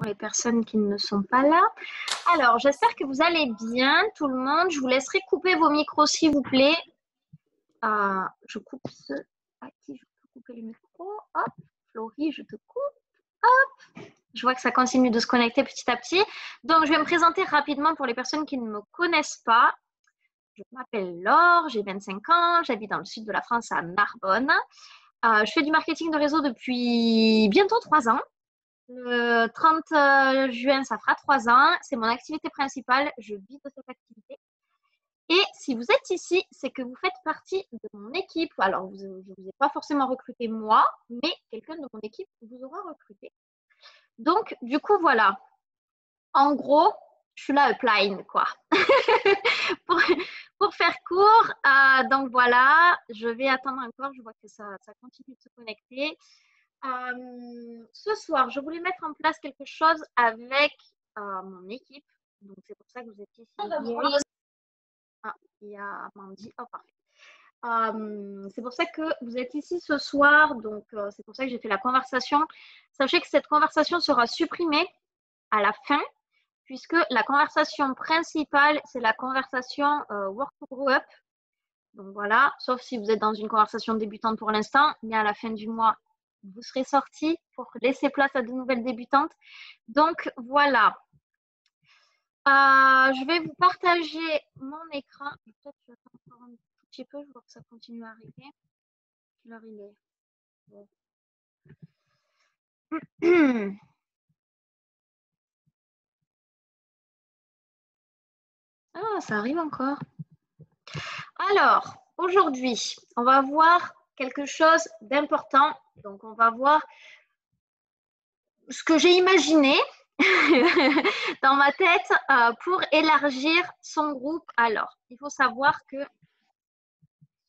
les personnes qui ne sont pas là. Alors, j'espère que vous allez bien, tout le monde. Je vous laisserai couper vos micros, s'il vous plaît. Je coupe ceux à qui je peux couper les micros. Hop, Florie, je te coupe. Hop, je vois que ça continue de se connecter petit à petit. Donc, je vais me présenter rapidement pour les personnes qui ne me connaissent pas. Je m'appelle Laure, j'ai 25 ans, j'habite dans le sud de la France, à Narbonne. Je fais du marketing de réseau depuis bientôt 3 ans. Le 30 juin, ça fera 3 ans. C'est mon activité principale. Je vis de cette activité. Et si vous êtes ici, c'est que vous faites partie de mon équipe. Alors, je ne vous ai pas forcément recruté moi, mais quelqu'un de mon équipe vous aura recruté. Donc, du coup, voilà. En gros, je suis là upline, quoi. pour faire court, donc voilà, je vais attendre encore. Je vois que ça continue de se connecter. Ce soir, je voulais mettre en place quelque chose avec mon équipe. Donc, c'est pour ça que vous êtes ici. Il y a Mandy. Oh, parfait. C'est pour ça que vous êtes ici ce soir. Donc, c'est pour ça que j'ai fait la conversation. Sachez que cette conversation sera supprimée à la fin, puisque la conversation principale, c'est la conversation Work to Grow Up. Donc, voilà. Sauf si vous êtes dans une conversation débutante pour l'instant, mais à la fin du mois, vous serez sortis pour laisser place à de nouvelles débutantes. Donc, voilà. Je vais vous partager mon écran. Peut-être que je vais attendre encore un tout petit peu. Je vois que ça continue à arriver. Quelle heure il est? Bon. Ah, ça arrive encore. Alors, aujourd'hui, on va voir quelque chose d'important. Donc, on va voir ce que j'ai imaginé dans ma tête pour élargir son groupe. Alors, il faut savoir que...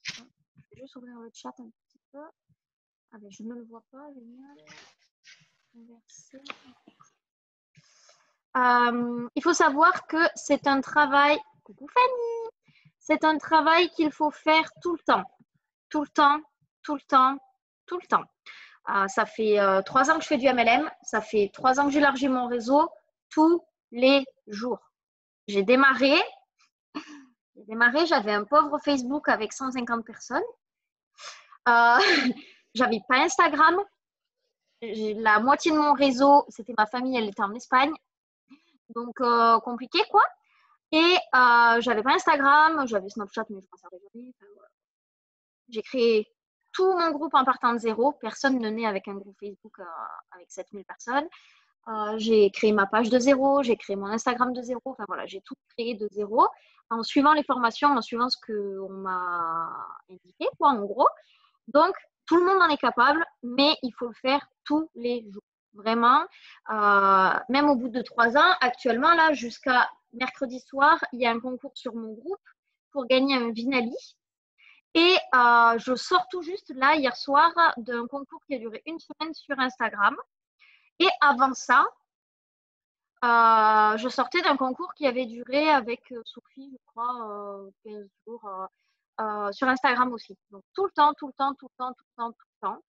Je vais juste ouvrir le chat un petit peu. Ah, mais je ne le vois pas, génial. Il faut savoir que c'est un travail... Coucou Fanny! C'est un travail qu'il faut faire tout le temps. Tout le temps, tout le temps, tout le temps. Ça fait 3 ans que je fais du MLM. Ça fait 3 ans que j'élargis mon réseau tous les jours. J'ai démarré, j'avais un pauvre Facebook avec 150 personnes. J'avais pas Instagram. La moitié de mon réseau, c'était ma famille, elle était en Espagne. Donc, compliqué, quoi. Et j'avais pas Instagram, j'avais Snapchat, mais je m'en servais jamais. Enfin, voilà. J'ai créé tout mon groupe en partant de zéro. Personne ne naît avec un groupe Facebook avec 7000 personnes. J'ai créé ma page de zéro, j'ai créé mon Instagram de zéro. Enfin voilà, j'ai tout créé de zéro en suivant les formations, en suivant ce qu'on m'a indiqué, quoi, en gros. Donc, tout le monde en est capable, mais il faut le faire tous les jours. Vraiment, même au bout de 3 ans, actuellement, là, jusqu'à mercredi soir, il y a un concours sur mon groupe pour gagner un Vinali. Et je sors tout juste, là, hier soir, d'un concours qui a duré 1 semaine sur Instagram. Et avant ça, je sortais d'un concours qui avait duré avec Sophie, je crois, 15 jours sur Instagram aussi. Donc, tout le temps, tout le temps, tout le temps, tout le temps, tout le temps.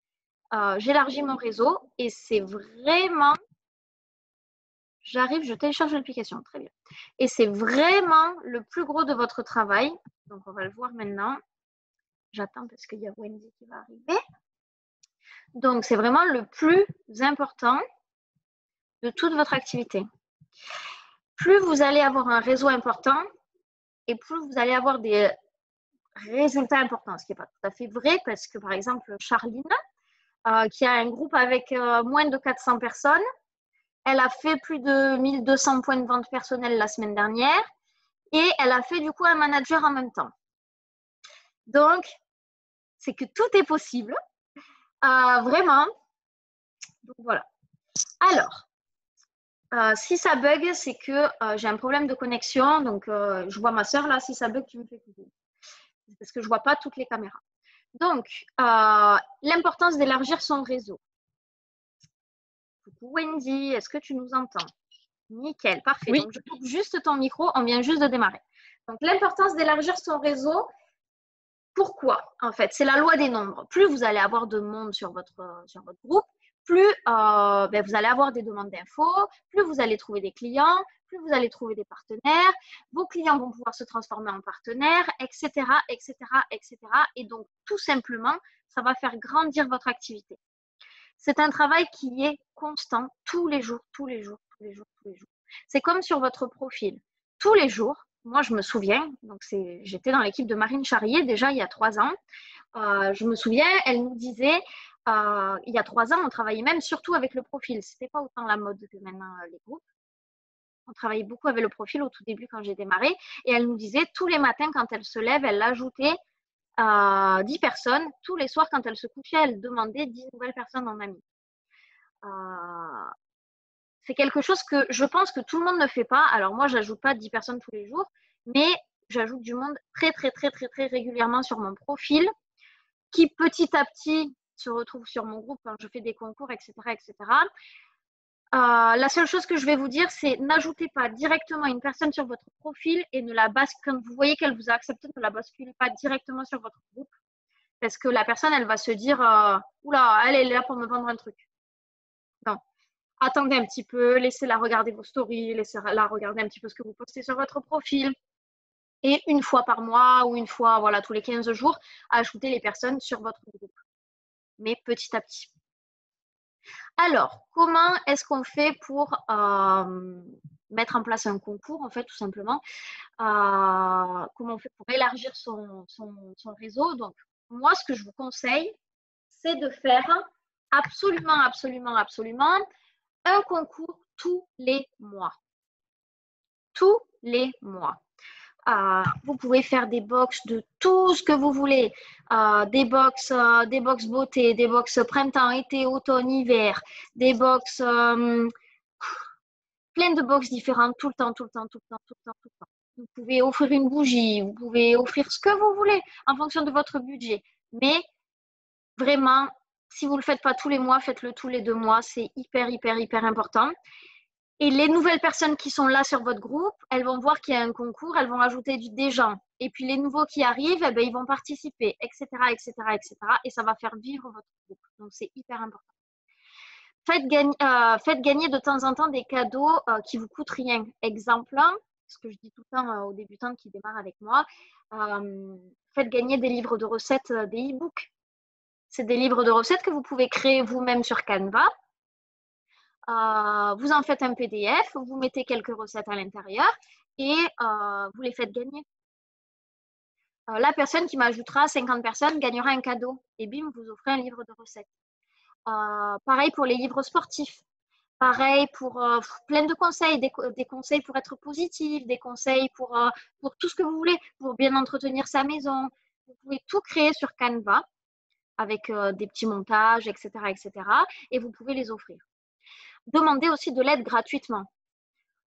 J'élargis mon réseau et c'est vraiment... J'arrive, je télécharge l'application, très bien. Et c'est vraiment le plus gros de votre travail. Donc, on va le voir maintenant. J'attends parce qu'il y a Wendy qui va arriver. Donc, c'est vraiment le plus important de toute votre activité. Plus vous allez avoir un réseau important et plus vous allez avoir des résultats importants. Ce qui n'est pas tout à fait vrai parce que, par exemple, Charline, qui a un groupe avec moins de 400 personnes, elle a fait plus de 1200 points de vente personnels la semaine dernière et elle a fait du coup un manager en même temps. Donc, c'est que tout est possible. Vraiment. Donc, voilà. Alors, si ça bug, c'est que j'ai un problème de connexion. Donc, je vois ma soeur là. Si ça bug, tu me fais coucou. Parce que je ne vois pas toutes les caméras. Donc, l'importance d'élargir son réseau. Coucou Wendy, est-ce que tu nous entends? Nickel, parfait. Oui. Donc, je coupe juste ton micro, on vient juste de démarrer. Donc, l'importance d'élargir son réseau, pourquoi? En fait, c'est la loi des nombres. Plus vous allez avoir de monde sur votre groupe, plus vous allez avoir des demandes d'infos, plus vous allez trouver des clients, plus vous allez trouver des partenaires, vos clients vont pouvoir se transformer en partenaires, etc., etc., etc. Et donc, tout simplement, ça va faire grandir votre activité. C'est un travail qui est constant tous les jours, tous les jours, tous les jours, tous les jours. C'est comme sur votre profil. Tous les jours, moi je me souviens, donc j'étais dans l'équipe de Marine Charrier déjà il y a 3 ans. Je me souviens, elle nous disait, il y a 3 ans, on travaillait même surtout avec le profil. C'était pas autant la mode que maintenant les groupes. On travaillait beaucoup avec le profil au tout début quand j'ai démarré. Et elle nous disait, tous les matins quand elle se lève, elle ajoutait 10 personnes. Tous les soirs quand elle se couchait, elle demandait 10 nouvelles personnes en ami. C'est quelque chose que je pense que tout le monde ne fait pas. Alors moi, j'ajoute pas 10 personnes tous les jours, mais j'ajoute du monde très, très, très, très, très régulièrement sur mon profil, qui petit à petit se retrouve sur mon groupe quand je fais des concours, etc., etc. La seule chose que je vais vous dire, c'est n'ajoutez pas directement une personne sur votre profil et ne la quand vous voyez qu'elle vous a accepté, ne la basculez pas directement sur votre groupe, parce que la personne, elle va se dire oula, elle est là pour me vendre un truc. Non. Attendez un petit peu, laissez-la regarder vos stories, laissez-la regarder un petit peu ce que vous postez sur votre profil. Et une fois par mois ou une fois tous les 15 jours, ajoutez les personnes sur votre groupe. Mais petit à petit. Alors, comment est-ce qu'on fait pour mettre en place un concours, en fait, tout simplement comment on fait pour élargir son réseau? Donc, moi, ce que je vous conseille, c'est de faire absolument, absolument, absolument un concours tous les mois. Tous les mois. Vous pouvez faire des box de tout ce que vous voulez. Des box beauté, des box printemps, été, automne, hiver, des box plein de box différentes tout le temps, tout le temps, tout le temps, tout le temps, tout le temps. Vous pouvez offrir une bougie, vous pouvez offrir ce que vous voulez en fonction de votre budget. Mais vraiment, si vous ne le faites pas tous les mois, faites-le tous les 2 mois. C'est hyper, hyper, hyper important. Et les nouvelles personnes qui sont là sur votre groupe, elles vont voir qu'il y a un concours, elles vont ajouter des gens. Et puis les nouveaux qui arrivent, ils vont participer, etc., etc., etc. Et ça va faire vivre votre groupe. Donc, c'est hyper important. Faites gagner de temps en temps des cadeaux qui vous coûtent rien. Exemple, ce que je dis tout le temps aux débutants qui démarrent avec moi, faites gagner des livres de recettes, des e-books. C'est des livres de recettes que vous pouvez créer vous-même sur Canva. Vous en faites un PDF, vous mettez quelques recettes à l'intérieur et vous les faites gagner. La personne qui m'ajoutera 50 personnes gagnera un cadeau et bim, vous offrez un livre de recettes. Pareil pour les livres sportifs. Pareil pour plein de conseils, des conseils pour être positif, des conseils pour tout ce que vous voulez, pour bien entretenir sa maison. Vous pouvez tout créer sur Canva avec des petits montages, etc., etc. Et vous pouvez les offrir. Demandez aussi de l'aide gratuitement.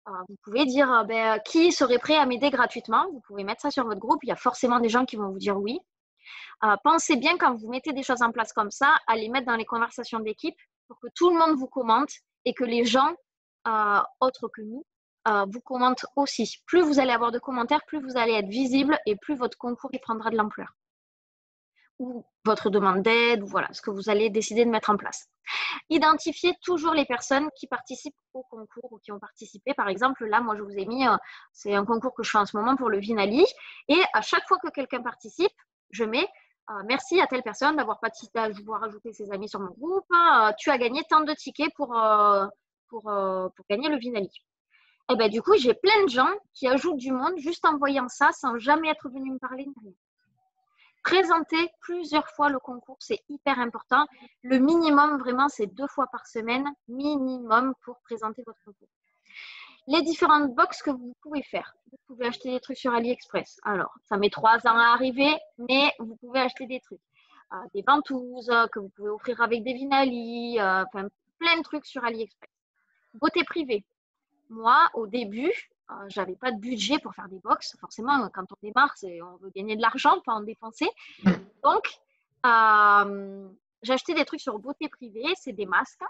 Vous pouvez dire qui serait prêt à m'aider gratuitement. Vous pouvez mettre ça sur votre groupe. Il y a forcément des gens qui vont vous dire oui. Pensez bien quand vous mettez des choses en place comme ça, à les mettre dans les conversations d'équipe pour que tout le monde vous commente et que les gens autres que nous vous commentent aussi. Plus vous allez avoir de commentaires, plus vous allez être visible et plus votre concours y prendra de l'ampleur. Ou votre demande d'aide, ou voilà, ce que vous allez décider de mettre en place. Identifiez toujours les personnes qui participent au concours ou qui ont participé. Par exemple, là, moi, je vous ai mis, c'est un concours que je fais en ce moment pour le Vinali. Et à chaque fois que quelqu'un participe, je mets merci à telle personne d'avoir participé à pouvoir ajouter ses amis sur mon groupe. Tu as gagné tant de tickets pour gagner le Vinali. Et ben, du coup, j'ai plein de gens qui ajoutent du monde juste en voyant ça sans jamais être venus me parler de rien. Présenter plusieurs fois le concours, c'est hyper important. Le minimum, vraiment, c'est 2 fois par semaine, minimum, pour présenter votre concours. Les différentes box que vous pouvez faire. Vous pouvez acheter des trucs sur AliExpress. Alors, ça met 3 ans à arriver, mais vous pouvez acheter des trucs. Des ventouses que vous pouvez offrir avec des Vinali, plein de trucs sur AliExpress. Beauté privée. Moi, au début, je n'avais pas de budget pour faire des box. Forcément, quand on démarre, on veut gagner de l'argent, pas en dépenser. Donc, j'ai acheté des trucs sur beauté privée, c'est des masques,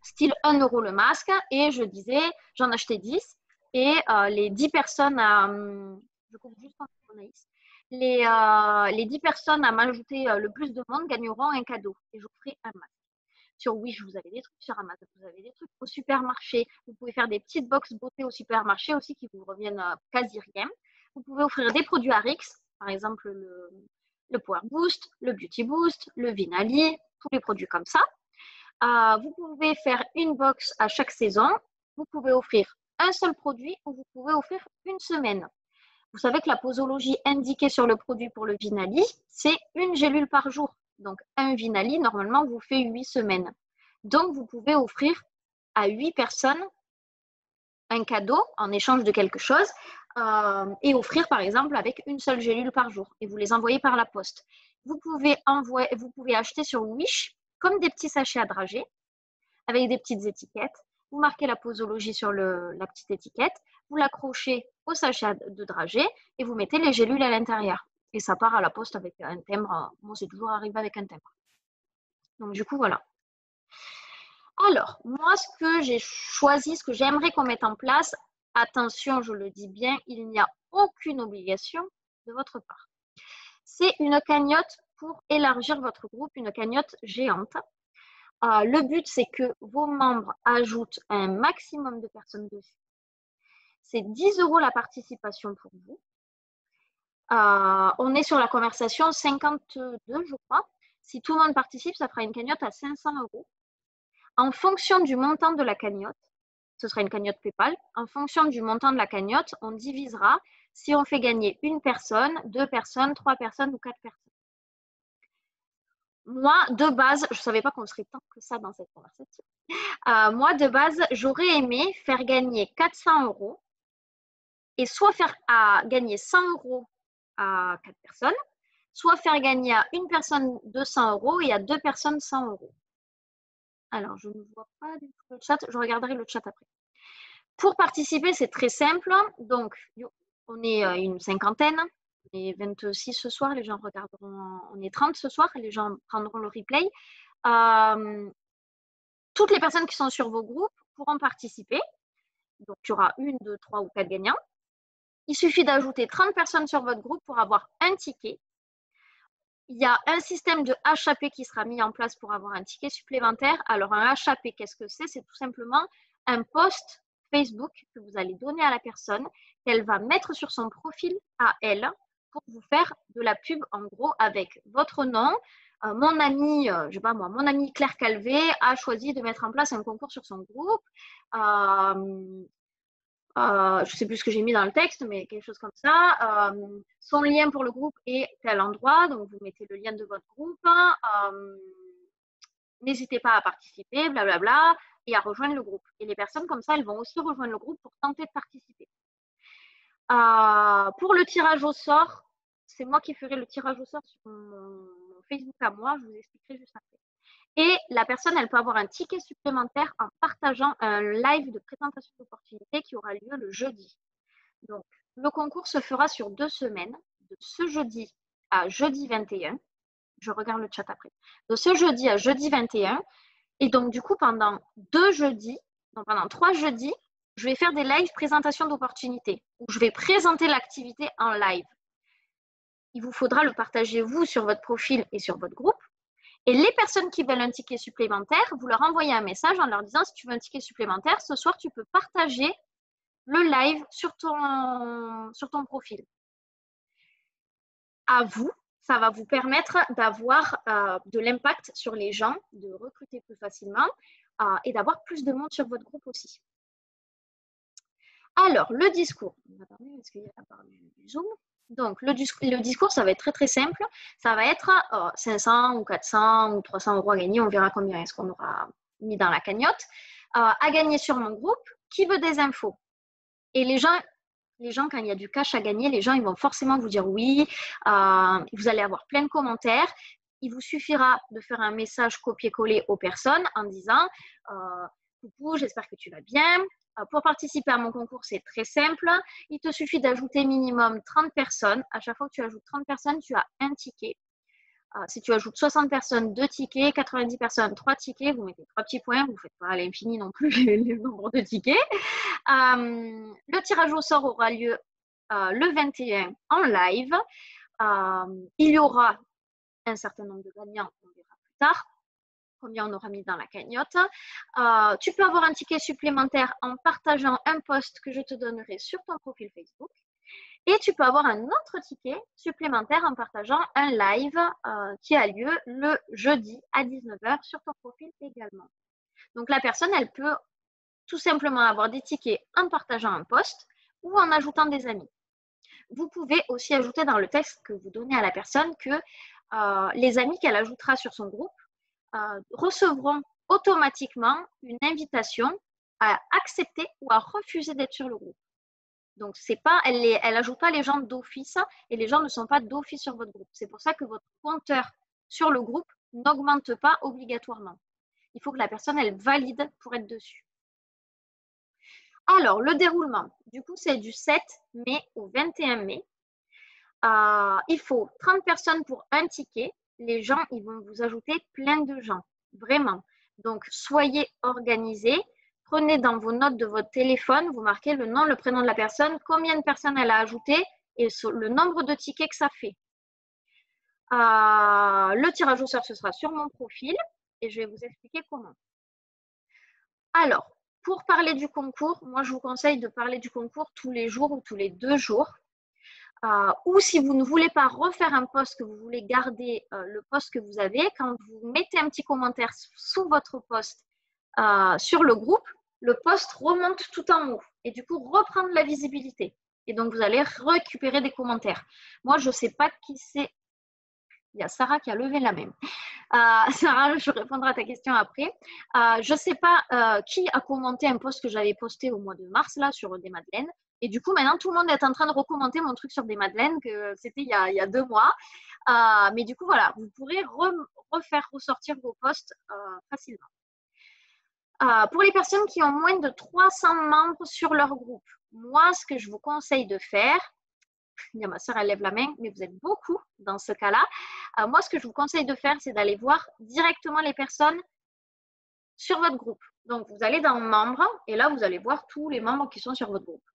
style 1 € le masque, et je disais, j'en achetais 10, et les 10 personnes, je coupe juste un peu Anaïs, les 10 personnes à m'ajouter le plus de monde gagneront un cadeau, et j'offrirai un masque. Sur Wish, vous avez des trucs. Sur Amazon, vous avez des trucs. Au supermarché, vous pouvez faire des petites box beauté au supermarché aussi qui vous reviennent quasi rien. Vous pouvez offrir des produits à RX, par exemple le Power Boost, le Beauty Boost, le Vinali, tous les produits comme ça. Vous pouvez faire une box à chaque saison. Vous pouvez offrir un seul produit ou vous pouvez offrir une semaine. Vous savez que la posologie indiquée sur le produit pour le Vinali, c'est une gélule par jour. Donc, un Vinali, normalement, vous fait 8 semaines. Donc, vous pouvez offrir à 8 personnes un cadeau en échange de quelque chose et offrir, par exemple, avec une seule gélule par jour. Et vous les envoyez par la poste. Vous pouvez acheter sur Wish comme des petits sachets à dragées avec des petites étiquettes. Vous marquez la posologie sur la petite étiquette, vous l'accrochez au sachet de dragée et vous mettez les gélules à l'intérieur. Et ça part à la poste avec un timbre. Moi, c'est toujours arrivé avec un timbre. Donc, du coup, voilà. Alors, moi, ce que j'ai choisi, ce que j'aimerais qu'on mette en place, attention, je le dis bien, il n'y a aucune obligation de votre part. C'est une cagnotte pour élargir votre groupe, une cagnotte géante. Le but, c'est que vos membres ajoutent un maximum de personnes dessus. C'est 10 € la participation pour vous. On est sur la conversation 52, je crois. Si tout le monde participe, ça fera une cagnotte à 500 €. En fonction du montant de la cagnotte, ce sera une cagnotte PayPal. En fonction du montant de la cagnotte, on divisera si on fait gagner une personne, 2 personnes, 3 personnes ou 4 personnes. Moi, de base, je ne savais pas qu'on serait tant que ça dans cette conversation. Moi, de base, j'aurais aimé faire gagner 400 € et soit faire gagner 100 € à 4 personnes, soit faire gagner à une personne 200 € et à 2 personnes 100 €. Alors, je ne vois pas du tout le chat, je regarderai le chat après. Pour participer, c'est très simple. Donc, on est une cinquantaine, on est 26 ce soir, les gens regarderont, on est 30 ce soir, les gens prendront le replay. Toutes les personnes qui sont sur vos groupes pourront participer. Donc, il y aura 1, 2, 3 ou 4 gagnants. Il suffit d'ajouter 30 personnes sur votre groupe pour avoir un ticket. Il y a un système de HAP qui sera mis en place pour avoir un ticket supplémentaire. Alors, un HAP, qu'est-ce que c'est? C'est tout simplement un post Facebook que vous allez donner à la personne, qu'elle va mettre sur son profil à elle pour vous faire de la pub, en gros, avec votre nom. Mon amie, je sais pas moi, mon amie Claire Calvé a choisi de mettre en place un concours sur son groupe. Je ne sais plus ce que j'ai mis dans le texte, mais quelque chose comme ça. Son lien pour le groupe est tel endroit, donc vous mettez le lien de votre groupe. N'hésitez pas à participer, blablabla, et à rejoindre le groupe. Et les personnes comme ça, elles vont aussi rejoindre le groupe pour tenter de participer. Pour le tirage au sort, c'est moi qui ferai le tirage au sort sur mon Facebook à moi, je vous expliquerai juste après. Et la personne, elle peut avoir un ticket supplémentaire en partageant un live de présentation d'opportunités qui aura lieu le jeudi. Donc, le concours se fera sur 2 semaines, de ce jeudi à jeudi 21. Je regarde le chat après. De ce jeudi à jeudi 21. Et donc, du coup, pendant 2 jeudis, donc pendant 3 jeudis, je vais faire des lives présentation d'opportunités où je vais présenter l'activité en live. Il vous faudra le partager, vous, sur votre profil et sur votre groupe. Et les personnes qui veulent un ticket supplémentaire, vous leur envoyez un message en leur disant si tu veux un ticket supplémentaire, ce soir, tu peux partager le live sur ton profil. À vous, ça va vous permettre d'avoir de l'impact sur les gens, de recruter plus facilement et d'avoir plus de monde sur votre groupe aussi. Alors, le discours. Est-ce qu'il y a part du Zoom? Donc, le discours, ça va être très, très simple. Ça va être 500 ou 400 ou 300 € à gagner. On verra combien est-ce qu'on aura mis dans la cagnotte. À gagner sur mon groupe. Qui veut des infos? Et les gens, quand il y a du cash à gagner, les gens, ils vont forcément vous dire oui. Vous allez avoir plein de commentaires. Il vous suffira de faire un message copier-coller aux personnes en disant coucou, j'espère que tu vas bien. Pour participer à mon concours, c'est très simple. Il te suffit d'ajouter minimum 30 personnes. À chaque fois que tu ajoutes 30 personnes, tu as un ticket. Si tu ajoutes 60 personnes, 2 tickets, 90 personnes, 3 tickets, vous mettez 3 petits points. Vous ne faites pas à l'infini non plus le nombre de tickets. Le tirage au sort aura lieu le 21 en live. Il y aura un certain nombre de gagnants, on verra plus tard. combien on aura mis dans la cagnotte. Tu peux avoir un ticket supplémentaire en partageant un post que je te donnerai sur ton profil Facebook. Et tu peux avoir un autre ticket supplémentaire en partageant un live qui a lieu le jeudi à 19 h sur ton profil également. Donc, la personne, elle peut tout simplement avoir des tickets en partageant un post ou en ajoutant des amis. Vous pouvez aussi ajouter dans le texte que vous donnez à la personne que les amis qu'elle ajoutera sur son groupe recevront automatiquement une invitation à accepter ou à refuser d'être sur le groupe. Donc, c'est pas, elle n'ajoute pas les gens d'office et les gens ne sont pas d'office sur votre groupe. C'est pour ça que votre compteur sur le groupe n'augmente pas obligatoirement. Il faut que la personne, elle valide pour être dessus. Alors, le déroulement, du coup, c'est du 7 mai au 21 mai. Il faut 30 personnes pour un ticket. Les gens, ils vont vous ajouter plein de gens, vraiment. Donc, soyez organisés. Prenez dans vos notes de votre téléphone, vous marquez le nom, le prénom de la personne, combien de personnes elle a ajouté et le nombre de tickets que ça fait. Le tirage au sort, ce sera sur mon profil et je vais vous expliquer comment. Alors, pour parler du concours, moi, je vous conseille de parler du concours tous les jours ou tous les 2 jours. Ou si vous ne voulez pas refaire un post, que vous voulez garder le post que vous avez, quand vous mettez un petit commentaire sous votre post sur le groupe, le post remonte tout en haut et du coup reprend de la visibilité. Et donc, vous allez récupérer des commentaires. Moi, je ne sais pas qui c'est. Il y a Sarah qui a levé la main. Sarah, je répondrai à ta question après. Je ne sais pas qui a commenté un post que j'avais posté au mois de mars là sur des madeleines. Et du coup, maintenant, tout le monde est en train de recommenter mon truc sur des madeleines, que c'était il y a 2 mois. Mais du coup, voilà, vous pourrez refaire ressortir vos posts facilement. Pour les personnes qui ont moins de 300 membres sur leur groupe, moi, ce que je vous conseille de faire, il y a ma soeur, elle lève la main, mais vous êtes beaucoup dans ce cas-là. Moi, ce que je vous conseille de faire, c'est d'aller voir directement les personnes sur votre groupe. Donc, vous allez dans membres et là, vous allez voir tous les membres qui sont sur votre groupe.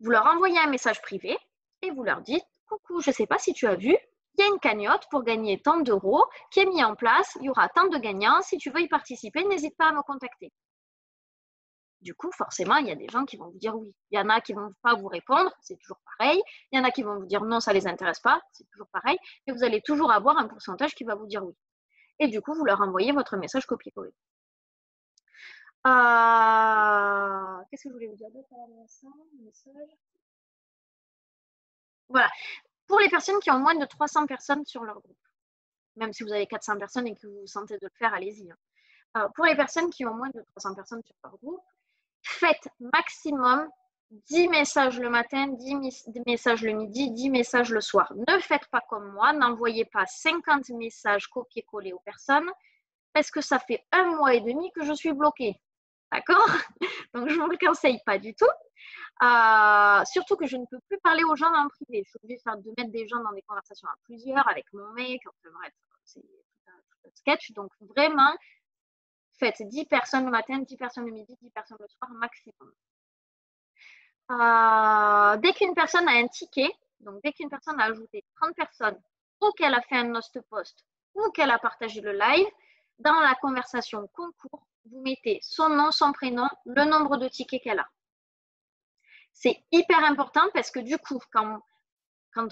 Vous leur envoyez un message privé et vous leur dites « Coucou, je ne sais pas si tu as vu, il y a une cagnotte pour gagner tant d'euros qui est mise en place. Il y aura tant de gagnants. Si tu veux y participer, n'hésite pas à me contacter. » Du coup, forcément, il y a des gens qui vont vous dire oui. Il y en a qui ne vont pas vous répondre, c'est toujours pareil. Il y en a qui vont vous dire non, ça ne les intéresse pas, c'est toujours pareil. Et vous allez toujours avoir un pourcentage qui va vous dire oui. Et du coup, vous leur envoyez votre message copier-coller. Qu'est-ce que je voulais vous dire d'autre par message? Voilà. Pour les personnes qui ont moins de 300 personnes sur leur groupe, même si vous avez 400 personnes et que vous vous sentez de le faire, allez-y. Pour les personnes qui ont moins de 300 personnes sur leur groupe, faites maximum 10 messages le matin, 10 messages le midi, 10 messages le soir. Ne faites pas comme moi, n'envoyez pas 50 messages copier-coller aux personnes parce que ça fait 1 mois et demi que je suis bloquée. D'accord? Donc, je ne vous le conseille pas du tout. Surtout que je ne peux plus parler aux gens en privé. Je suis obligée de mettre des gens dans des conversations à plusieurs avec mon mec. C'est tout un sketch. Donc, vraiment, faites 10 personnes le matin, 10 personnes le midi, 10 personnes le soir maximum. Dès qu'une personne a un ticket, donc dès qu'une personne a ajouté 30 personnes ou qu'elle a fait un host post ou qu'elle a partagé le live, dans la conversation concours, vous mettez son nom, son prénom, le nombre de tickets qu'elle a. C'est hyper important parce que du coup, quand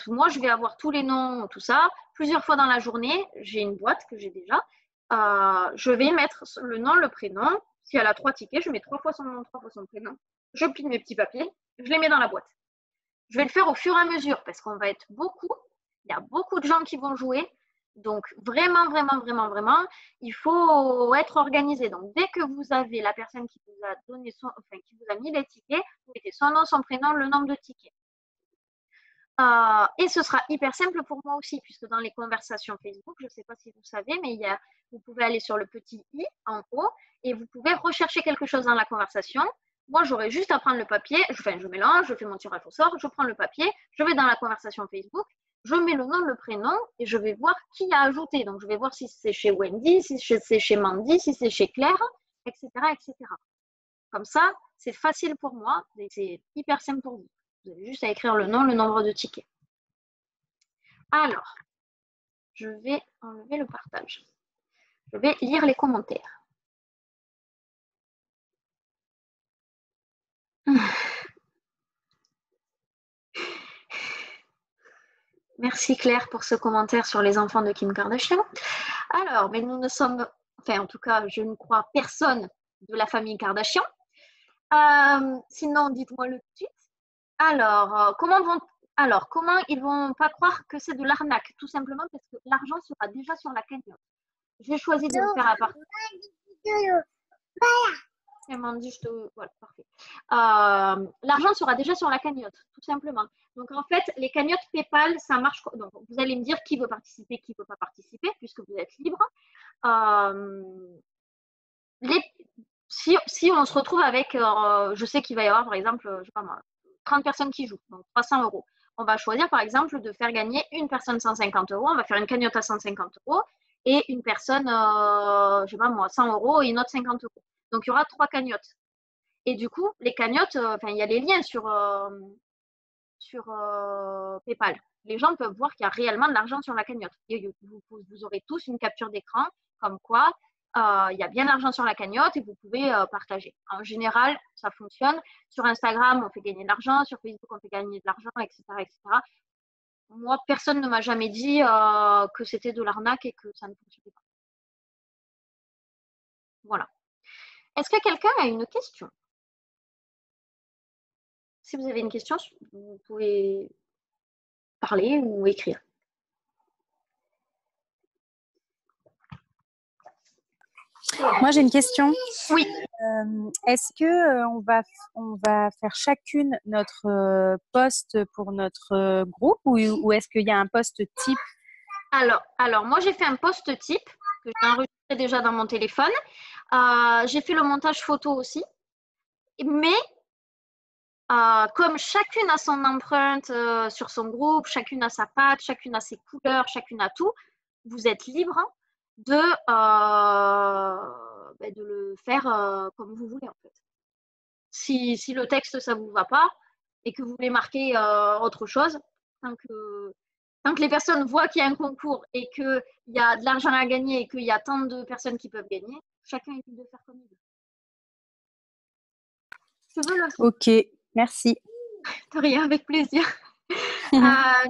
moi je vais avoir tous les noms, tout ça, plusieurs fois dans la journée, j'ai une boîte que j'ai déjà, je vais mettre le nom, le prénom. Si elle a 3 tickets, je mets 3 fois son nom, 3 fois son prénom. Je plie mes petits papiers, je les mets dans la boîte. Je vais le faire au fur et à mesure parce qu'on va être beaucoup. Il y a beaucoup de gens qui vont jouer. Donc, vraiment, vraiment, vraiment, vraiment, il faut être organisé. Donc, dès que vous avez la personne qui vous a donné qui vous a mis les tickets, vous mettez son nom, son prénom, le nombre de tickets. Et ce sera hyper simple pour moi aussi, puisque dans les conversations Facebook, je ne sais pas si vous savez, mais vous pouvez aller sur le petit i en haut et vous pouvez rechercher quelque chose dans la conversation. Moi, j'aurais juste à prendre le papier, je mélange, je fais mon tirage au sort, je prends le papier, je vais dans la conversation Facebook, je mets le nom, le prénom et je vais voir qui a ajouté. Donc, je vais voir si c'est chez Wendy, si c'est chez Mandy, si c'est chez Claire, etc., etc. Comme ça, c'est facile pour moi et c'est hyper simple pour vous. Vous avez juste à écrire le nom, le nombre de tickets. Alors, je vais enlever le partage. Je vais lire les commentaires. Merci Claire pour ce commentaire sur les enfants de Kim Kardashian. Alors, mais nous ne sommes, enfin en tout cas, je ne crois personne de la famille Kardashian. Sinon, dites-moi le tout de suite. Alors, comment ils vont pas croire que c'est de l'arnaque? Tout simplement parce que l'argent sera déjà sur la cagnotte. J'ai choisi de le faire à part. Elle m'a dit, voilà, parfait. L'argent sera déjà sur la cagnotte, tout simplement. Donc, en fait, les cagnottes PayPal, ça marche. Donc, vous allez me dire qui veut participer, qui ne veut pas participer, puisque vous êtes libre. Si on se retrouve avec, je sais qu'il va y avoir, par exemple, je sais pas moi, 30 personnes qui jouent, donc 300 euros. On va choisir, par exemple, de faire gagner une personne 150 euros. On va faire une cagnotte à 150 euros et une personne, je sais pas moi, 100 euros et une autre 50 euros. Donc, il y aura 3 cagnottes. Et du coup, les cagnottes, il y a les liens sur PayPal. Les gens peuvent voir qu'il y a réellement de l'argent sur la cagnotte. Et vous aurez tous une capture d'écran comme quoi il y a bien d'argent sur la cagnotte et vous pouvez partager. En général, ça fonctionne. Sur Instagram, on fait gagner de l'argent. Sur Facebook, on fait gagner de l'argent, etc., etc. Moi, personne ne m'a jamais dit que c'était de l'arnaque et que ça ne fonctionnait pas. Voilà. Est-ce que quelqu'un a une question? Si vous avez une question, vous pouvez parler ou écrire. Moi, j'ai une question. Oui. Est-ce que on va faire chacune notre post pour notre groupe ou est-ce qu'il y a un post type? Alors, moi, j'ai fait un post type que j'ai enregistré déjà dans mon téléphone. J'ai fait le montage photo aussi. Mais comme chacune a son empreinte sur son groupe, chacune a sa patte, chacune a ses couleurs, chacune a tout, vous êtes libre de le faire comme vous voulez en fait. Si le texte ça vous va pas et que vous voulez marquer autre chose, tant que les personnes voient qu'il y a un concours et qu'il y a de l'argent à gagner et qu'il y a tant de personnes qui peuvent gagner, chacun est libre de faire comme il veut. Tu veux le faire? Ok, merci. De rien, avec plaisir.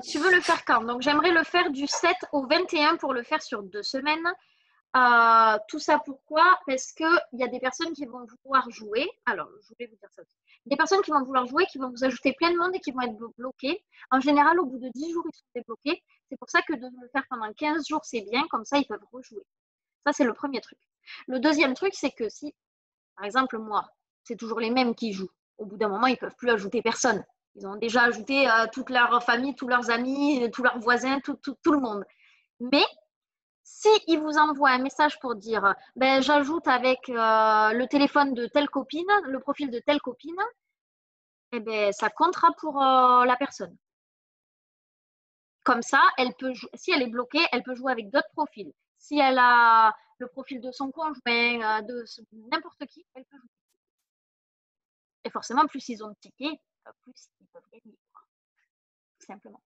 Tu veux le faire quand? Donc, j'aimerais le faire du 7 au 21 pour le faire sur 2 semaines. Tout ça pourquoi? Parce qu'il y a des personnes qui vont vouloir jouer. Alors, je voulais vous dire ça aussi. Des personnes qui vont vouloir jouer, qui vont vous ajouter plein de monde et qui vont être bloqués. En général, au bout de 10 jours, ils sont débloqués. C'est pour ça que de le faire pendant 15 jours, c'est bien. Comme ça, ils peuvent rejouer. Ça, c'est le premier truc. Le deuxième truc, c'est que si, par exemple, moi, c'est toujours les mêmes qui jouent. Au bout d'un moment, ils ne peuvent plus ajouter personne. Ils ont déjà ajouté toute leur famille, tous leurs amis, tous leurs voisins, tout le monde. Mais s'ils vous envoient un message pour dire j'ajoute avec le téléphone de telle copine, le profil de telle copine, ça comptera pour la personne. Comme ça, si elle est bloquée, elle peut jouer avec d'autres profils. Si elle a le profil de son conjoint, de n'importe qui, elle peut jouer. Et forcément, plus ils ont de tickets, plus ils peuvent gagner, quoi. Tout simplement.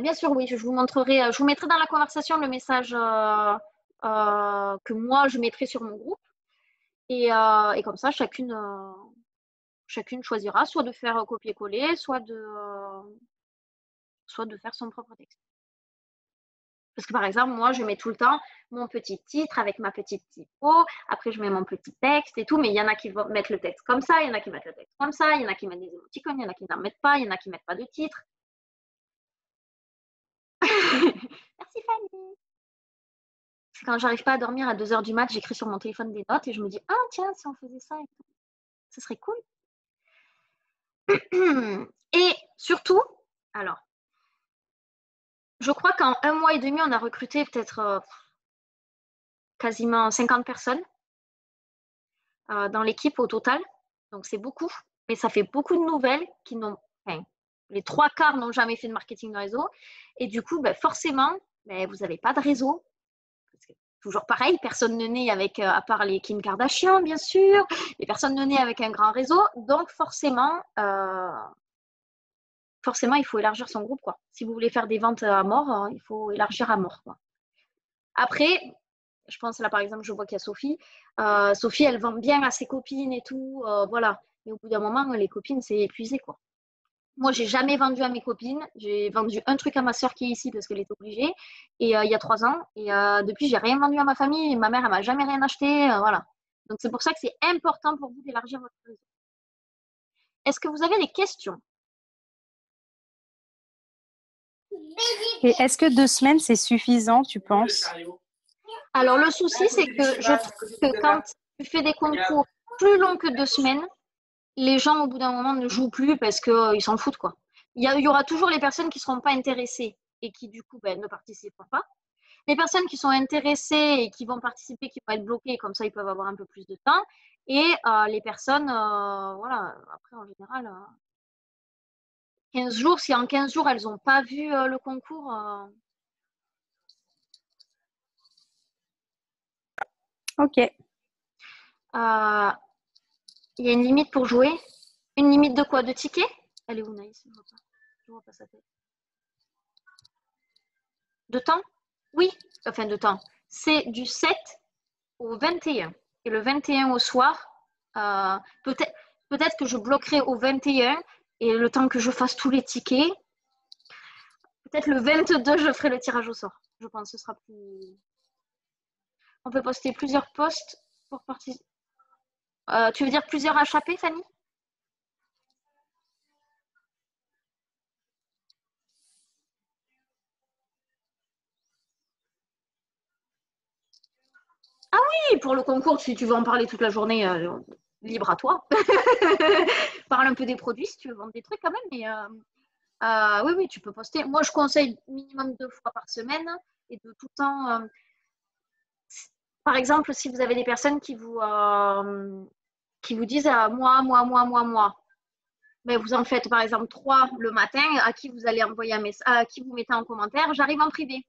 Bien sûr, oui, je vous montrerai, je vous mettrai dans la conversation le message que moi je mettrai sur mon groupe. Et comme ça, chacune choisira soit de faire copier-coller, soit de faire son propre texte. Parce que par exemple, moi, je mets tout le temps mon petit titre avec ma petite typo. Après, je mets mon petit texte et tout. Mais il y en a qui vont mettre le texte comme ça, il y en a qui mettent le texte comme ça, il y en a qui mettent des émoticônes, il y en a qui n'en mettent pas, il y en a qui mettent pas de titre. Merci Fanny. Quand j'arrive pas à dormir à 2h du mat, j'écris sur mon téléphone des notes et je me dis, ah tiens, si on faisait ça et tout, ce serait cool. Et surtout, alors, je crois qu'en 1 mois et demi, on a recruté peut-être quasiment 50 personnes dans l'équipe au total. Donc, c'est beaucoup. Mais ça fait beaucoup de nouvelles qui n'ont... Enfin, les 3/4 n'ont jamais fait de marketing de réseau. Et du coup, forcément, vous n'avez pas de réseau. Parce que, toujours pareil, personne ne naît avec, à part les Kim Kardashian, bien sûr, les personnes ne naît avec un grand réseau. Donc, forcément, il faut élargir son groupe, quoi. Si vous voulez faire des ventes à mort, il faut élargir à mort, quoi. Après, Je pense là, par exemple, je vois qu'il y a Sophie. Sophie, elle vend bien à ses copines et tout. Voilà. Mais au bout d'un moment, les copines, c'est épuisé, quoi. Moi, j'ai jamais vendu à mes copines. J'ai vendu un truc à ma sœur qui est ici parce qu'elle est obligée. Et il y a 3 ans. Et depuis, j'ai rien vendu à ma famille. Et ma mère, elle m'a jamais rien acheté. Voilà. Donc, c'est pour ça que c'est important pour vous d'élargir votre réseau. Est-ce que vous avez des questions? Et est-ce que 2 semaines, c'est suffisant, tu penses? Alors, le souci, c'est que je trouve que quand tu fais des concours plus longs que 2 semaines, les gens, au bout d'un moment, ne jouent plus parce qu'ils s'en foutent, quoi. Il y aura toujours les personnes qui ne seront pas intéressées et qui, du coup, ne participeront pas. Les personnes qui sont intéressées et qui vont participer, qui vont être bloquées, comme ça, ils peuvent avoir un peu plus de temps. Et les personnes, voilà, après, en général, 15 jours, si en 15 jours, elles n'ont pas vu le concours. Ok. Il y a une limite pour jouer. Une limite de quoi? De tickets? Elle est où, Naïs? Je vois pas sa tête. De temps? Oui, enfin de temps. C'est du 7 au 21. Et le 21 au soir, peut-être que je bloquerai au 21 et le temps que je fasse tous les tickets. Peut-être le 22, je ferai le tirage au sort. Je pense que ce sera plus. On peut poster plusieurs posts pour participer. Tu veux dire plusieurs HAP, Fanny? Ah oui, pour le concours, si tu veux en parler toute la journée, libre à toi. Parle un peu des produits si tu veux vendre des trucs quand même, mais oui, oui, tu peux poster. Moi, je conseille minimum 2 fois par semaine et de tout temps. Par exemple, si vous avez des personnes qui vous disent moi, mais vous en faites par exemple 3 le matin à qui vous allez envoyer un message, à qui vous mettez en commentaire, j'arrive en privé.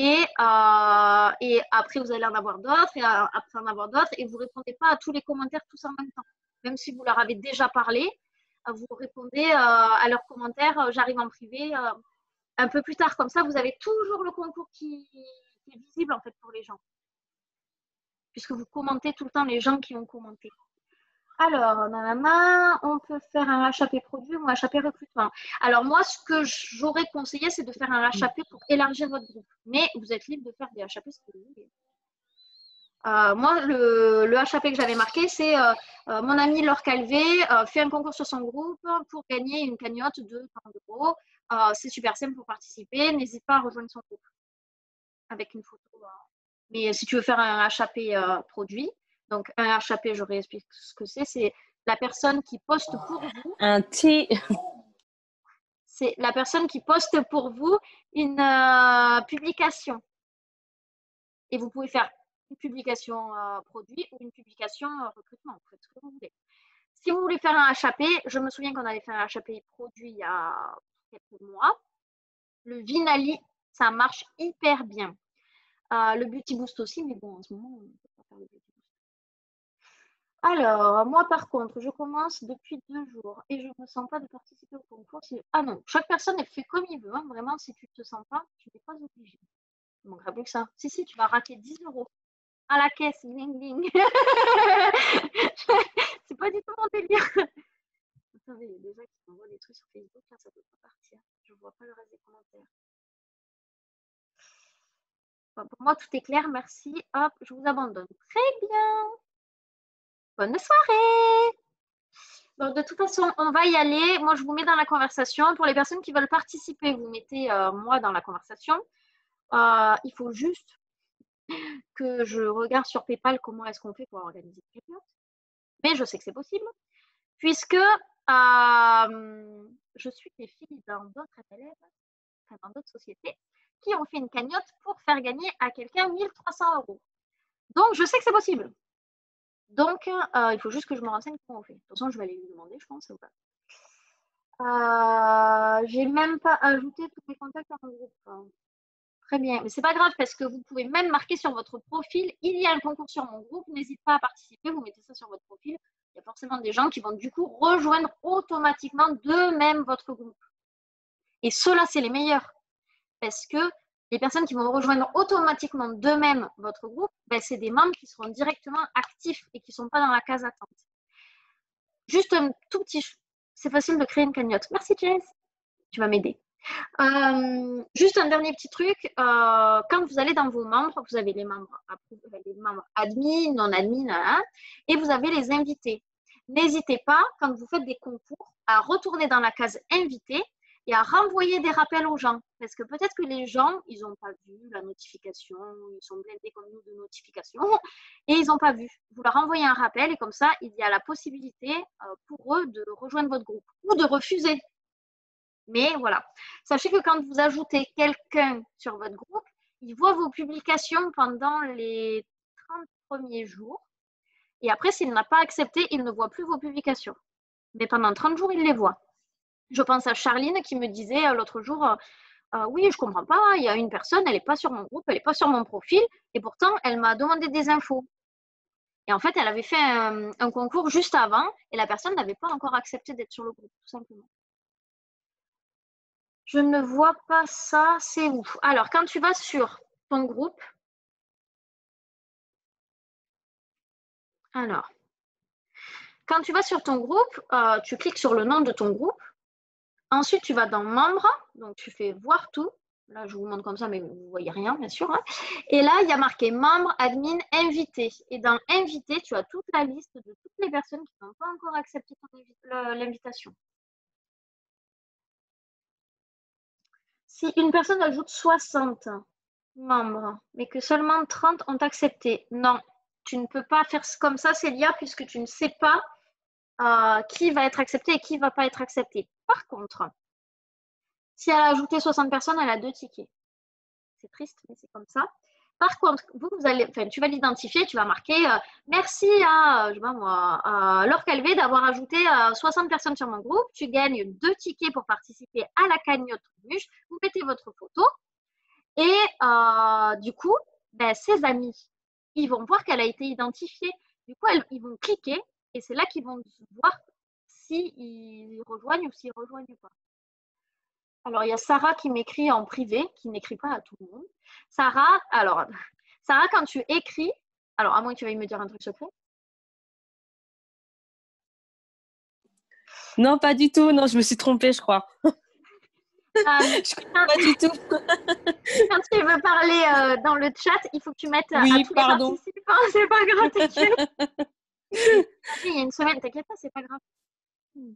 Et après, vous allez en avoir d'autres, et après en avoir d'autres, et vous ne répondez pas à tous les commentaires tous en même temps. Même si vous leur avez déjà parlé, vous répondez à leurs commentaires, j'arrive en privé un peu plus tard. Comme ça, vous avez toujours le concours qui est visible en fait pour les gens. Puisque vous commentez tout le temps les gens qui ont commenté. Alors, on peut faire un HAP produit ou un HAP recrutement. Alors, moi, ce que j'aurais conseillé, c'est de faire un HAP pour élargir votre groupe. Mais vous êtes libre de faire des HAP si vous voulez. Moi, le HAP que j'avais marqué, c'est mon ami Laure Calvé fait un concours sur son groupe pour gagner une cagnotte de 30 euros. C'est super simple pour participer. N'hésite pas à rejoindre son groupe avec une photo. Mais si tu veux faire un HAP produit, donc un HAP, je réexplique ce que c'est la personne qui poste pour vous. Un petit. C'est la personne qui poste pour vous une publication. Et vous pouvez faire une publication produit ou une publication recrutement. Vous faites ce que vous voulez. Si vous voulez faire un HAP, je me souviens qu'on avait fait un HAP produit il y a quelques mois. Le Vinali, ça marche hyper bien. Le Beauty Boost aussi, mais bon, en ce moment, on ne peut pas faire le Beauty Boost. Alors, moi par contre, je commence depuis 2 jours et je ne me sens pas de participer au concours. Ah non, chaque personne elle fait comme il veut. Hein. Vraiment, si tu ne te sens pas, tu n'es pas obligé. Il ne manquera plus que ça. Si, tu vas raquer 10 euros à la caisse. Ding, ding. C'est pas du tout mon délire. Attendez, il y a des gens qui m'envoient des trucs sur Facebook. Là, ça ne peut pas partir. Je ne vois pas le reste des commentaires. Bon, pour moi, tout est clair. Merci. Hop, je vous abandonne. Très bien. Bonne soirée. Donc, de toute façon, on va y aller. Moi, je vous mets dans la conversation. Pour les personnes qui veulent participer, vous mettez moi dans la conversation. Il faut juste que je regarde sur PayPal comment est-ce qu'on fait pour organiser une cagnotte. Mais je sais que c'est possible, puisque je suis des filles dans d'autres élèves, dans d'autres sociétés, qui ont fait une cagnotte pour faire gagner à quelqu'un 1300 euros. Donc, je sais que c'est possible. Donc, il faut juste que je me renseigne comment on fait. De toute façon, je vais aller lui demander, je pense. J'ai même pas ajouté tous mes contacts dans mon groupe. Très bien, mais c'est pas grave parce que vous pouvez même marquer sur votre profil, il y a un concours sur mon groupe, n'hésitez pas à participer, vous mettez ça sur votre profil. Il y a forcément des gens qui vont du coup rejoindre automatiquement d'eux-mêmes votre groupe. Et ceux-là, c'est les meilleurs parce que Les personnes qui vont rejoindre automatiquement d'eux-mêmes votre groupe, ben, c'est des membres qui seront directement actifs et qui ne sont pas dans la case attente. Juste un tout petit... C'est facile de créer une cagnotte. Merci Jess, tu vas m'aider. Juste un dernier petit truc, quand vous allez dans vos membres, vous avez les membres admin, non admin, hein, et vous avez les invités. N'hésitez pas, quand vous faites des concours, à retourner dans la case invité et à renvoyer des rappels aux gens. Parce que peut-être que les gens, ils n'ont pas vu la notification, ils sont blindés comme nous de notifications, et ils n'ont pas vu. Vous leur envoyez un rappel et comme ça, il y a la possibilité pour eux de rejoindre votre groupe ou de refuser. Mais voilà, sachez que quand vous ajoutez quelqu'un sur votre groupe, il voit vos publications pendant les 30 premiers jours. Et après, s'il n'a pas accepté, il ne voit plus vos publications. Mais pendant 30 jours, il les voit. Je pense à Charline qui me disait l'autre jour, oui, je ne comprends pas, il y a une personne, elle n'est pas sur mon groupe, elle n'est pas sur mon profil, et pourtant, elle m'a demandé des infos. Et en fait, elle avait fait un concours juste avant, et la personne n'avait pas encore accepté d'être sur le groupe, tout simplement. Je ne vois pas ça, c'est où? Alors, quand tu vas sur ton groupe, alors, quand tu vas sur ton groupe, tu cliques sur le nom de ton groupe. Ensuite, tu vas dans membres, donc tu fais voir tout. Là, je vous montre comme ça, mais vous ne voyez rien, bien sûr. Hein. Et là, il y a marqué membre, admin, invité. Et dans invité, tu as toute la liste de toutes les personnes qui n'ont pas encore accepté l'invitation. Si une personne ajoute 60 membres, mais que seulement 30 ont accepté, non, tu ne peux pas faire comme ça, Célia, puisque tu ne sais pas qui va être accepté et qui ne va pas être accepté. Par contre, si elle a ajouté 60 personnes, elle a 2 tickets. C'est triste, mais c'est comme ça. Par contre, tu vas l'identifier, tu vas marquer merci à, je sais pas moi, Laure Calvé d'avoir ajouté 60 personnes sur mon groupe. Tu gagnes 2 tickets pour participer à la cagnotte Ruche. Vous mettez votre photo et du coup, ben, ses amis, ils vont voir qu'elle a été identifiée. Du coup, ils vont cliquer et c'est là qu'ils vont voir s'ils rejoignent ou s'ils ne rejoignent pas. Alors, il y a Sarah qui m'écrit en privé, qui n'écrit pas à tout le monde. Sarah, quand tu écris, alors à moins que tu veuilles me dire un truc secret. Non, pas du tout. Non, je me suis trompée, je crois. Je comprends pas du tout. Quand tu veux parler dans le chat, il faut que tu mettes à tous pardon. les participants. C'est pas grave, t'inquiète. Il y a une semaine, t'inquiète pas, c'est pas grave.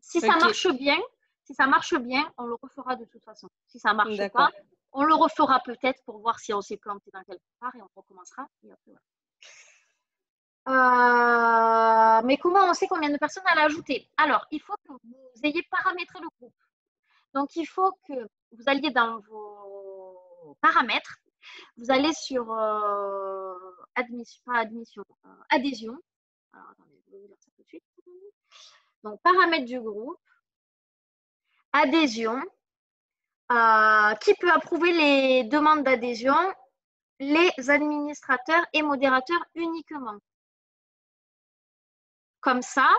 Si ça marche bien, on le refera de toute façon. Si ça marche pas, on le refera peut-être pour voir si on s'est planté dans quelque part et on recommencera. Et après, voilà. Mais comment on sait combien de personnes elle a ajouté? Alors, il faut que vous ayez paramétré le groupe. Donc, il faut que vous alliez dans vos paramètres. Vous allez sur adhésion. Alors, attendez, je vais vous dire ça tout de suite. Donc, paramètres du groupe, adhésion. Qui peut approuver les demandes d'adhésion? Les administrateurs et modérateurs uniquement. Comme ça,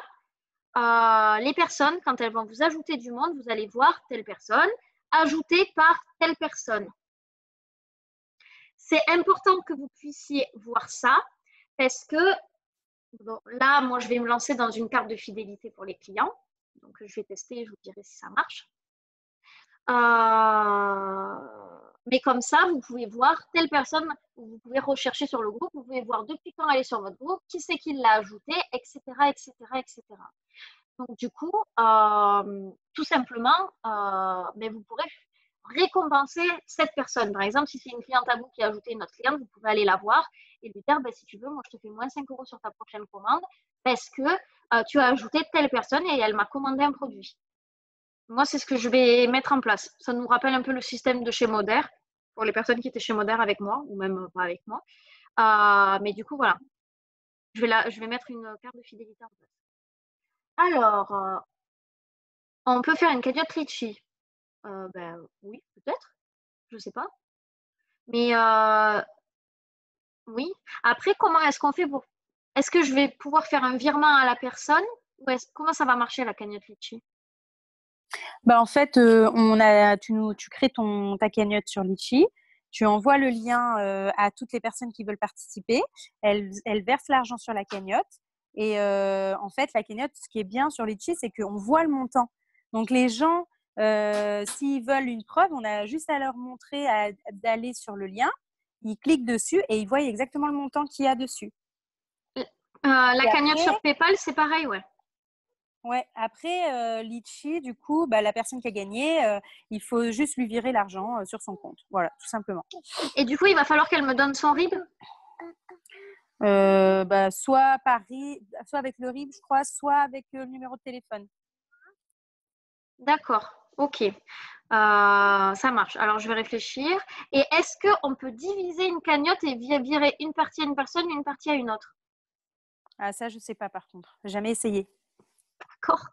les personnes, quand elles vont vous ajouter du monde, vous allez voir telle personne, ajoutée par telle personne. C'est important que vous puissiez voir ça parce que bon, là, moi, je vais me lancer dans une carte de fidélité pour les clients. Donc, je vais tester et je vous dirai si ça marche. Mais comme ça, vous pouvez voir telle personne, vous pouvez rechercher sur le groupe, vous pouvez voir depuis quand elle est sur votre groupe, qui c'est qui l'a ajoutée, etc., etc., etc. Donc, du coup, tout simplement, mais vous pourrez récompenser cette personne. Par exemple, si c'est une cliente à vous qui a ajouté une autre cliente, vous pouvez aller la voir et lui dire, si tu veux, moi, je te fais moins 5 € sur ta prochaine commande parce que tu as ajouté telle personne et elle m'a commandé un produit. Moi, c'est ce que je vais mettre en place. Ça nous rappelle un peu le système de chez Moder, pour les personnes qui étaient chez Moder avec moi, ou même pas avec moi. Mais du coup, voilà. Je vais mettre une carte de fidélité en place. Alors, on peut faire une cagnotte Litchi. Oui, peut-être. Je ne sais pas. Mais oui. Après, comment est-ce qu'on fait pour... Est-ce que je vais pouvoir faire un virement à la personne ou comment ça va marcher la cagnotte Litchi? En fait, tu crées ta cagnotte sur Litchi, Tu envoies le lien à toutes les personnes qui veulent participer. Elles versent l'argent sur la cagnotte. Et en fait, la cagnotte, ce qui est bien sur Litchi, c'est qu'on voit le montant. Donc, les gens, s'ils veulent une preuve, on a juste à leur montrer d'aller sur le lien. Ils cliquent dessus et ils voient exactement le montant qu'il y a dessus. La cagnotte sur PayPal, c'est pareil, ouais. Ouais, après, Litchi, du coup, bah, la personne qui a gagné, il faut juste lui virer l'argent sur son compte. Voilà, tout simplement. Et du coup, il va falloir qu'elle me donne son RIB? Bah, soit avec le RIB, je crois, soit avec le numéro de téléphone. D'accord, ok. Ça marche. Alors, je vais réfléchir. Et est-ce qu'on peut diviser une cagnotte et virer une partie à une personne, une partie à une autre? Ah, ça, je sais pas par contre. Jamais essayé. D'accord.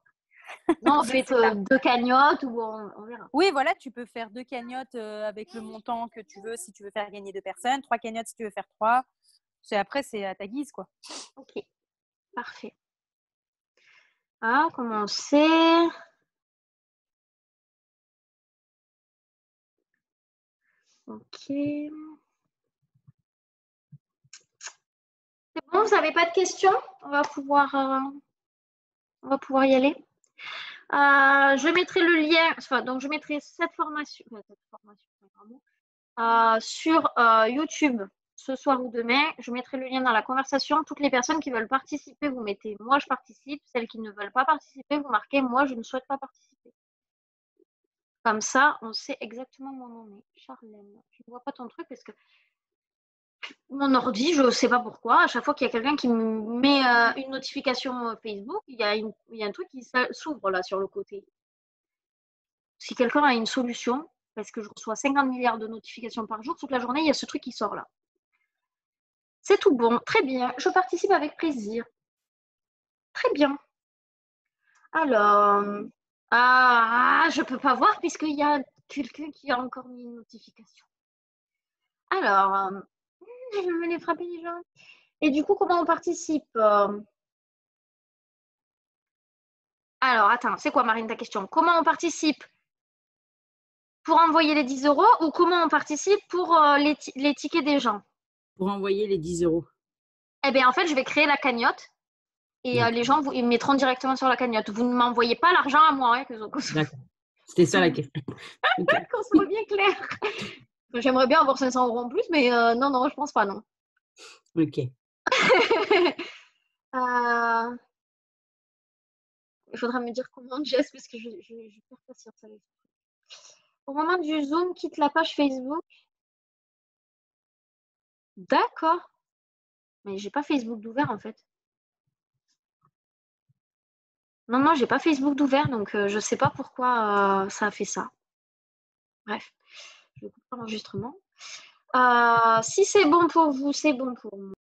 Non, on fait 2 cagnottes ou on verra. Oui, voilà, tu peux faire 2 cagnottes avec le montant que tu veux si tu veux faire gagner 2 personnes, 3 cagnottes si tu veux faire 3. Après, c'est à ta guise, quoi. Ok, parfait. Ah, comment on sait? Ok. C'est bon, vous n'avez pas de questions? On va pouvoir y aller. Je mettrai le lien, enfin, donc je mettrai cette formation sur YouTube ce soir ou demain. Je mettrai le lien dans la conversation. Toutes les personnes qui veulent participer, vous mettez moi je participe. Celles qui ne veulent pas participer, vous marquez moi je ne souhaite pas participer. Comme ça, on sait exactement où on en est. Charlène, je ne vois pas ton truc parce que mon ordi, je ne sais pas pourquoi, à chaque fois qu'il y a quelqu'un qui me met une notification Facebook, il y a un truc qui s'ouvre là sur le côté. Si quelqu'un a une solution, parce que je reçois 50 milliards de notifications par jour, toute la journée, il y a ce truc qui sort là. C'est tout bon, très bien, je participe avec plaisir. Très bien. Alors, je ne peux pas voir puisqu'il y a quelqu'un qui a encore mis une notification. Alors, je vais me les frapper les gens. Et du coup, comment on participe? Alors, attends, c'est quoi, Marine, ta question? Comment on participe pour envoyer les 10 € ou comment on participe pour les tickets des gens? Pour envoyer les 10 €. Eh bien, en fait, je vais créer la cagnotte et les gens, ils mettront directement sur la cagnotte. Vous ne m'envoyez pas l'argent à moi. Hein, D'accord. C'était ça la question. Okay. Qu'on soit bien clair. J'aimerais bien avoir 500 € en plus, mais non, je pense pas, non. Ok. Il faudra me dire comment, Jess, parce que je perds patience avec ça. Au moment du Zoom, quitte la page Facebook. D'accord. Mais j'ai pas Facebook d'ouvert en fait. Non, j'ai pas Facebook d'ouvert, donc je sais pas pourquoi ça a fait ça. Bref, je vais couper l'enregistrement. Si c'est bon pour vous, c'est bon pour moi.